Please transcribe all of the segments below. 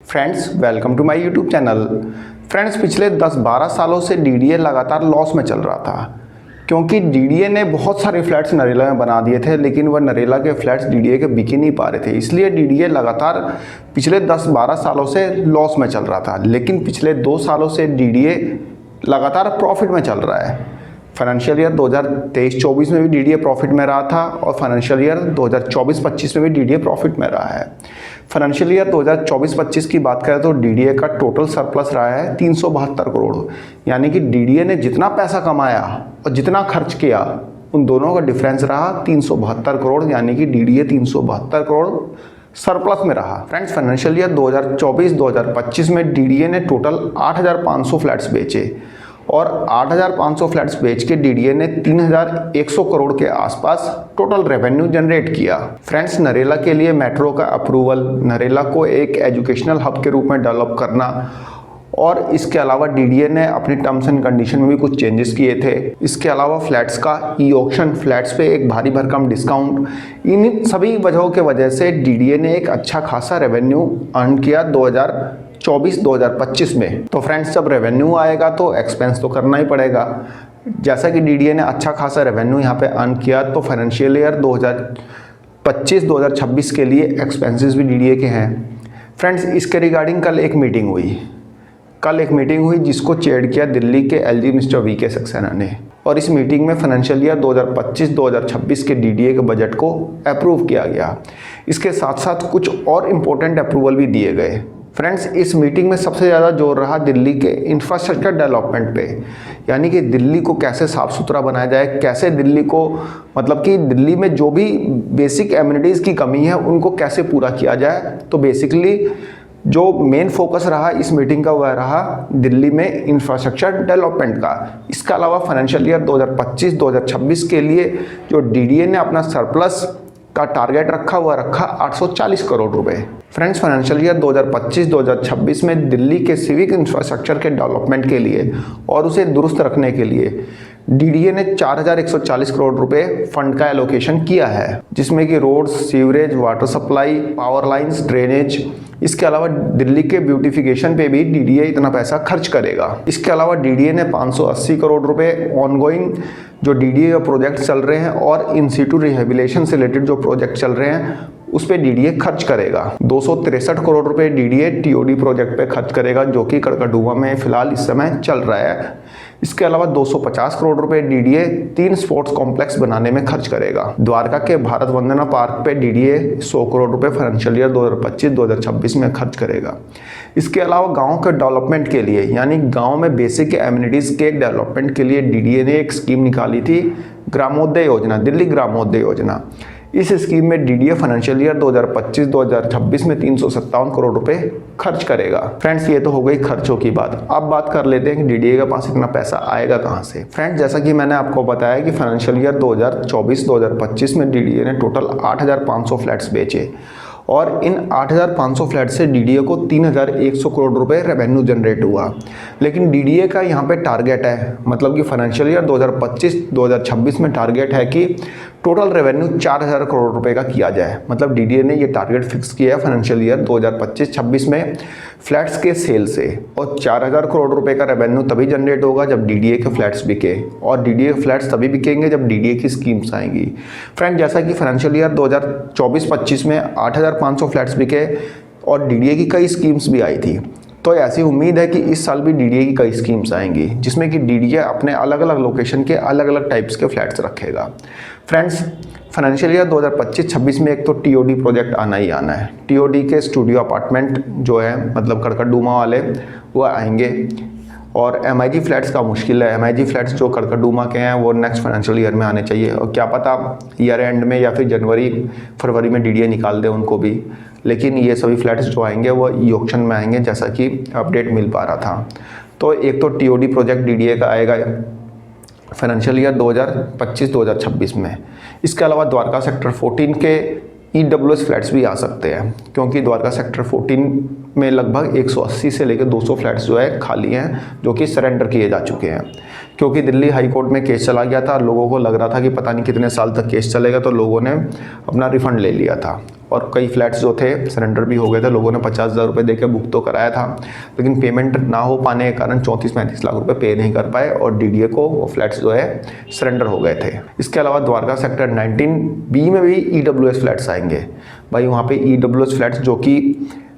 Friends welcome to my YouTube channel. Friends पिछले 10-12 सालों से डीडीए लगातार लॉस में चल रहा था, क्योंकि डीडीए ने बहुत सारे फ्लैट्स नरेला में बना दिए थे, लेकिन वह नरेला के फ्लैट्स डीडीए के बिक ही नहीं पा रहे थे। इसलिए डीडीए लगातार पिछले 10-12 सालों से लॉस में चल रहा था। लेकिन पिछले 2 सालों से डीडीए लगातार प्रॉफिट में चल रहा है। फाइनेंशियल ईयर 2023-24 में भी डीडीए प्रॉफिट में रहा था और फाइनेंशियल ईयर 2024-25 में भी डीडीए प्रॉफिट में रहा है। फाइनेंशियल ईयर 2024-25 की बात करें तो डीडीए का टोटल सरप्लस रहा है 372 करोड़, यानी कि डीडीए ने जितना पैसा कमाया और जितना खर्च किया उन दोनों का डिफरेंस रहा 372 करोड़, यानी कि डीडीए 372 करोड़ सरप्लस में रहा। फ्रेंड्स फाइनेंशियल ईयर 2024-2025 में डीडीए ने टोटल 8,500 फ्लैट्स बेचे और 8,500 फ्लैट्स बेच के डीडीए ने 3,100 करोड़ के आसपास टोटल रेवेन्यू जनरेट किया। फ्रेंड्स नरेला के लिए मेट्रो का अप्रूवल, नरेला को एक एजुकेशनल हब के रूप में डेवलप करना और इसके अलावा डीडीए ने अपनी टर्म्स एंड कंडीशन में भी कुछ चेंजेस किए थे। इसके अलावा फ्लैट्स का ई ऑक्शन, फ्लैट्स पे एक भारी भरकम डिस्काउंट, इन सभी वजहों के वजह से डीडीए ने एक अच्छा खासा रेवेन्यू अर्न किया 2024-2025 में। तो फ्रेंड्स जब रेवेन्यू आएगा तो एक्सपेंस तो करना ही पड़ेगा। जैसा कि डीडीए ने अच्छा खासा रेवेन्यू यहाँ पे अर्न किया, तो फाइनेंशियल ईयर 2025-2026 के लिए एक्सपेंसेस भी डीडीए के हैं। फ्रेंड्स इसके रिगार्डिंग कल एक मीटिंग हुई जिसको चेयर किया दिल्ली के एलजी मिस्टर वीके सक्सेना ने, और इस मीटिंग में फाइनेंशियल ईयर 2025-2026 के डीडीए के बजट को अप्रूव किया गया। इसके साथ साथ कुछ और इम्पोर्टेंट अप्रूवल भी दिए गए। फ्रेंड्स इस मीटिंग में सबसे ज़्यादा जोर रहा दिल्ली के इंफ्रास्ट्रक्चर डेवलपमेंट पे, यानी कि दिल्ली को कैसे साफ़ सुथरा बनाया जाए, कैसे दिल्ली को मतलब कि दिल्ली में जो भी बेसिक एमिनिटीज़ की कमी है उनको कैसे पूरा किया जाए। तो बेसिकली जो मेन फोकस रहा इस मीटिंग का वह रहा दिल्ली में इंफ्रास्ट्रक्चर डेवलपमेंट का। इसके अलावा फाइनेंशियल ईयर 2025-2026 के लिए जो डीडीए ने अपना सरप्लस का टारगेट रखा हुआ रखा 840 करोड़ रुपए। फ्रेंड्स फाइनेंशियल ईयर 2025-2026 में दिल्ली के सिविक इंफ्रास्ट्रक्चर के डेवलपमेंट के लिए और उसे दुरुस्त रखने के लिए डीडीए ने 4,140 करोड़ रुपए फंड का एलोकेशन किया है, जिसमें कि roads, sewerage, water supply, power lines, drainage, इसके अलावा दिल्ली के ब्यूटिफिकेशन पे भी डीडीए इतना पैसा खर्च करेगा। इसके अलावा डीडीए ने 580 करोड़ रुपए ऑनगोइंग जो डीडीए का प्रोजेक्ट चल रहे हैं और इन सीटू रिहेबिलिटेशन से रिलेटेड जो प्रोजेक्ट चल रहे हैं उस पे डीडीए खर्च करेगा। 263 करोड़ रुपए डीडीए टीओडी प्रोजेक्ट पे खर्च करेगा, जो कि कड़कड़डूमा में फिलहाल इस समय चल रहा है। इसके अलावा 250 करोड़ रुपए डीडीए 3 स्पोर्ट्स कॉम्प्लेक्स बनाने में खर्च करेगा। द्वारका के भारत वंदना पार्क पे डीडीए 100 करोड़ रुपए फाइनेंशियल ईयर 2025-2026 में खर्च करेगा। इसके अलावा गाँव के डेवलपमेंट के लिए, यानी गाँव में बेसिक एमिनिटीज़ के डेवलपमेंट के लिए डीडीए ने एक स्कीम निकाली थी, ग्रामोदय योजना, दिल्ली ग्रामोदय योजना। इस स्कीम में डीडीए फाइनेंशियल ईयर 2025-2026 में 357 करोड़ रुपए खर्च करेगा। फ्रेंड्स ये तो हो गई खर्चों की बात। अब बात कर लेते हैं कि डीडीए के पास इतना पैसा आएगा कहां से। फ्रेंड्स जैसा कि मैंने आपको बताया कि फाइनेंशियल ईयर 2024-2025 में डीडीए ने टोटल 8,500 फ्लैट्स बेचे और इन 8,500 फ्लैट से डीडीए को 3,100 करोड़ रुपए रेवेन्यू जनरेट हुआ। लेकिन डीडीए का यहाँ पे टारगेट है, मतलब कि फाइनेंशियल ईयर 2025-2026 में टारगेट है कि टोटल रेवेन्यू 4,000 करोड़ रुपए का किया जाए। मतलब डीडीए ने ये टारगेट फिक्स किया है फाइनेंशियल ईयर 2025-26 में फ्लैट्स के सेल से, और 4,000 करोड़ रुपए का रेवेन्यू तभी जनरेट होगा जब डीडीए के फ्लैट्स बिके, और डीडीए के फ्लैट्स तभी बिकेंगे जब डीडीए की स्कीम्स आएंगी। फ्रेंड जैसा कि फाइनेंशियल ईयर 2024-25 में 8,500 फ्लैट्स बिके और डीडीए की कई स्कीम्स भी आई थी, तो ऐसी उम्मीद है कि इस साल भी डीडीए की कई स्कीम्स आएंगी, जिसमें कि डीडीए अपने अलग अलग लोकेशन के अलग अलग टाइप्स के फ्लैट्स रखेगा। फ्रेंड्स फाइनेंशियल ईयर 2025-26 में एक तो टीओडी प्रोजेक्ट आना ही आना है। टीओडी के स्टूडियो अपार्टमेंट जो है मतलब कड़कड़डूमा वाले वो आएंगे, और एमआईजी फ्लैट्स का मुश्किल है। एमआईजी फ्लैट्स जो कड़कड़डूमा के हैं वो नेक्स्ट फाइनेंशियल ईयर में आने चाहिए, और क्या पता ईयर एंड में या फिर जनवरी-फरवरी में डीडीए निकाल दे उनको भी। लेकिन ये सभी फ्लैट्स जो आएंगे वो ई ऑक्शन में आएंगे, जैसा कि अपडेट मिल पा रहा था। तो एक तो टीओडी प्रोजेक्ट डीडीए का आएगा फाइनेंशियल ईयर 2025-2026 में। इसके अलावा द्वारका सेक्टर 14 के ईडब्ल्यूएस फ्लैट्स भी आ सकते हैं, क्योंकि द्वारका सेक्टर 14 में लगभग 180 से लेकर 200 फ्लैट्स जो है खाली हैं, जो कि सरेंडर किए जा चुके हैं। क्योंकि दिल्ली हाई कोर्ट में केस चला गया था, लोगों को लग रहा था कि पता नहीं कितने साल तक केस चलेगा, तो लोगों ने अपना रिफंड ले लिया था। और कई फ्लैट्स जो थे सरेंडर भी हो गए थे। लोगों ने 50,000 रुपये देकर बुक तो कराया था, लेकिन पेमेंट ना हो पाने के कारण 34-35 लाख रुपए पे नहीं कर पाए और डीडीए को वो फ्लैट्स जो है सरेंडर हो गए थे। इसके अलावा द्वारका सेक्टर 19B में भी EWS फ्लैट्स आएंगे। भाई वहाँ पे EWS फ्लैट्स जो कि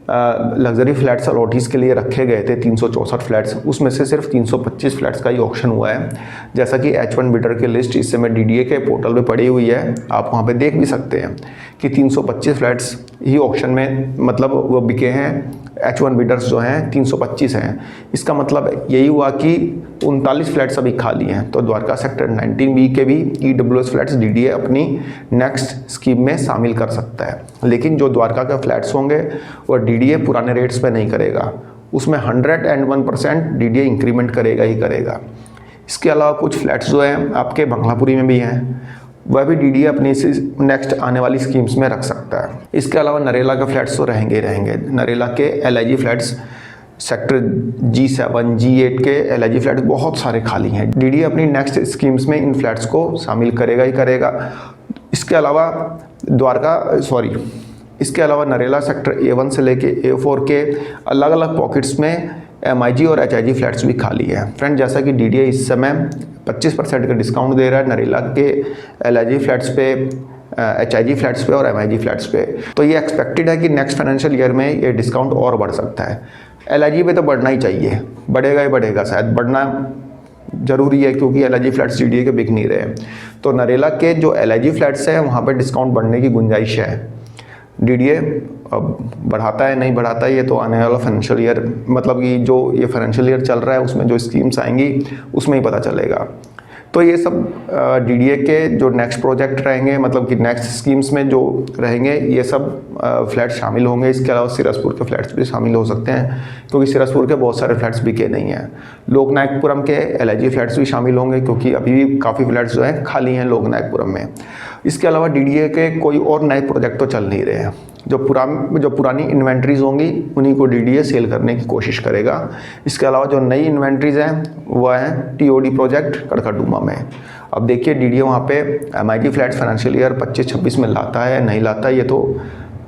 लग्जरी फ्लैट्स अलॉटीज के लिए रखे गए थे 364 फ्लैट्स, उसमें से सिर्फ 325 फ्लैट्स का ही ऑक्शन हुआ है। जैसा कि H1 बिडर की लिस्ट इस समय डीडीए के पोर्टल पे पड़ी हुई है, आप वहाँ पे देख भी सकते हैं कि 325 फ्लैट्स ही ऑक्शन में मतलब वो बिके हैं। H1 बिडर्स जो हैं 325 हैं। इसका मतलब यही हुआ कि 39 फ्लैट्स अभी खाली हैं। तो द्वारका सेक्टर 19B के भी EWS फ्लैट्स डीडीए अपनी नेक्स्ट स्कीम में शामिल कर सकता है। लेकिन जो द्वारका के फ्लैट्स होंगे वो डीडीए पुराने रेट्स पे नहीं करेगा, उसमें 101% डीडीए इंक्रीमेंट करेगा ही करेगा। इसके अलावा कुछ फ्लैट्स जो हैं आपके बंगलापुरी में भी हैं, वह भी डीडीए अपनी नेक्स्ट आने वाली स्कीम्स में रख सकता है। इसके अलावा नरेला के फ्लैट्स तो रहेंगे ही रहेंगे। नरेला के LIG flats sector G7, G8 के LIG फ्लैट्स बहुत सारे खाली हैं। डीडीए अपनी नेक्स्ट स्कीम्स में इन फ्लैट्स को शामिल करेगा ही करेगा। इसके अलावा नरेला सेक्टर A1 से लेके A4 के अलग अलग पॉकेट्स में MIG और HIG फ्लैट्स भी खाली है। फ्रेंड, जैसा कि डीडीए इस समय 25% का डिस्काउंट दे रहा है नरेला के LIG फ्लैट्स पे, HIG फ्लैट्स पे और MIG फ्लैट्स पे, तो ये एक्सपेक्टेड है कि नेक्स्ट फाइनेंशियल ईयर में ये डिस्काउंट और बढ़ सकता है। LIG पे तो बढ़ना ही चाहिए, बढ़ेगा ही बढ़ेगा, शायद बढ़ना जरूरी है क्योंकि LIG फ्लैट्स डीडीए के बिक नहीं रहे। तो नरेला के जो LIG फ्लैट्स हैं वहाँ पर डिस्काउंट बढ़ने की गुंजाइश है। डीडीए अब बढ़ाता है नहीं बढ़ाता है ये तो आने वाला फाइनेंशियल ईयर, मतलब कि जो ये फाइनेंशियल ईयर चल रहा है उसमें जो स्कीम्स आएंगी उसमें ही पता चलेगा। तो ये सब डीडीए के जो नेक्स्ट प्रोजेक्ट रहेंगे, मतलब कि नेक्स्ट स्कीम्स में जो रहेंगे, ये सब फ्लैट्स शामिल होंगे। इसके अलावा सिरसपुर के फ्लैट्स भी शामिल हो सकते हैं क्योंकि सिरसपुर के बहुत सारे फ्लैट्स बिके नहीं हैं। लोकनायकपुरम के LIG फ्लैट्स भी शामिल होंगे क्योंकि अभी भी काफ़ी फ्लैट्स जो हैं खाली हैं लोकनायकपुरम में। इसके अलावा डीडीए के कोई और नए प्रोजेक्ट तो चल नहीं रहे हैं। जो पुरानी इन्वेंट्रीज होंगी उन्हीं को डीडीए सेल करने की कोशिश करेगा। इसके अलावा जो नई इन्वेंट्रीज हैं वह हैं TOD प्रोजेक्ट कड़कड़डूमा में। अब देखिए डीडीए वहाँ पे MIG फ्लैट्स फाइनेंशियल ईयर 25-26 में लाता है नहीं लाता है, ये तो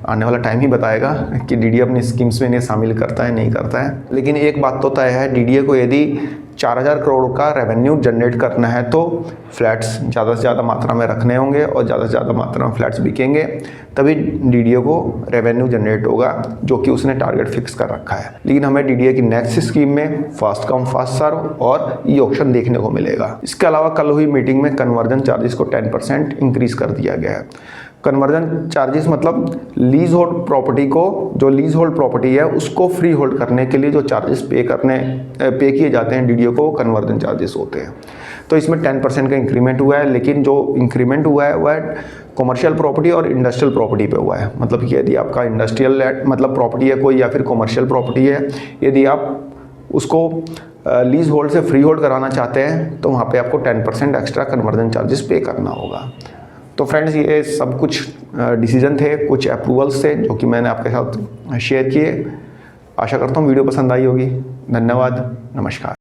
आने वाला टाइम ही बताएगा कि डीडीए अपनी स्कीम्स में इन्हें शामिल करता है नहीं करता है। लेकिन एक बात तो तय है, डीडीए को यदि 4,000 करोड़ का रेवेन्यू जनरेट करना है तो फ्लैट्स ज़्यादा से ज़्यादा मात्रा में रखने होंगे और ज़्यादा से ज़्यादा मात्रा में फ्लैट्स बिकेंगे, तभी डीडीए को रेवेन्यू जनरेट होगा जो कि उसने टारगेट फिक्स कर रखा है। लेकिन हमें डीडीए की नेक्स्ट स्कीम में फास्ट कम फास्ट सर्व और ई ऑक्शन देखने को मिलेगा। इसके अलावा कल हुई मीटिंग में कन्वर्जन चार्जेस को 10% इंक्रीज कर दिया गया है। कन्वर्जन चार्जेस मतलब लीज होल्ड प्रॉपर्टी को, जो लीज होल्ड प्रॉपर्टी है उसको फ्री होल्ड करने के लिए जो चार्जेस पे किए जाते हैं डीडीए को, कन्वर्जन चार्जेस होते हैं। तो इसमें 10% का इंक्रीमेंट हुआ है, लेकिन जो इंक्रीमेंट हुआ है वह कॉमर्शियल प्रॉपर्टी और इंडस्ट्रियल प्रॉपर्टी पे हुआ है। मतलब कि यदि आपका इंडस्ट्रियल मतलब प्रॉपर्टी है कोई या फिर कॉमर्शियल प्रॉपर्टी है, यदि आप उसको लीज होल्ड से फ्री होल्ड कराना चाहते हैं तो वहाँ पे आपको 10% एक्स्ट्रा कन्वर्जन चार्जेस पे करना होगा। तो फ्रेंड्स, ये सब कुछ डिसीजन थे, कुछ अप्रूवल्स थे जो कि मैंने आपके साथ शेयर किए। आशा करता हूँ वीडियो पसंद आई होगी। धन्यवाद, नमस्कार।